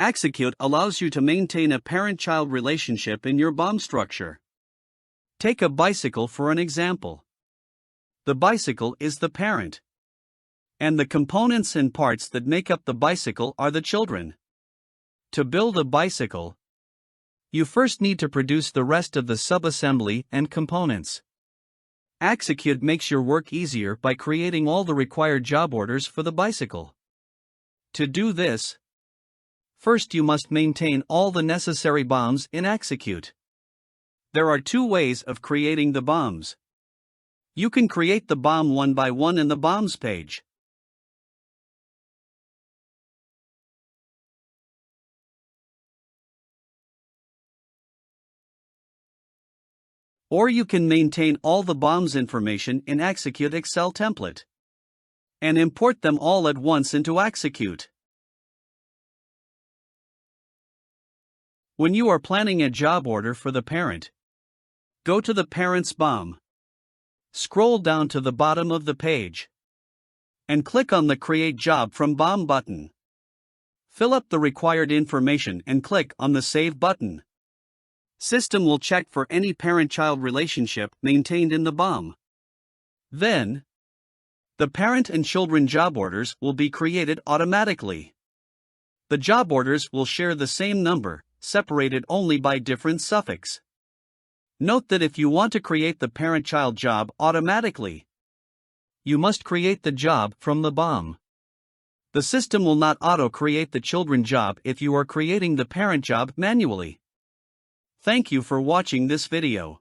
Axacute allows you to maintain a parent-child relationship in your BOM structure. Take a bicycle for an example. The bicycle is the parent, and the components and parts that make up the bicycle are the children. To build a bicycle, you first need to produce the rest of the subassembly and components. Axacute makes your work easier by creating all the required job orders for the bicycle. To do this, first you must maintain all the necessary BOMs in Axacute. There are two ways of creating the BOMs. You can create the BOM one by one in the BOMs page. Or you can maintain all the BOMs information in Axacute Excel template and import them all at once into Axacute. When you are planning a job order for the parent, go to the parent's BOM, scroll down to the bottom of the page, and click on the Create Job from BOM button. Fill up the required information and click on the Save button. System will check for any parent-child relationship maintained in the BOM. Then, the parent and children job orders will be created automatically. The job orders will share the same number, separated only by different suffix. Note that if you want to create the parent-child job automatically, you must create the job from the BOM. The system will not auto-create the children job if you are creating the parent job manually. Thank you for watching this video.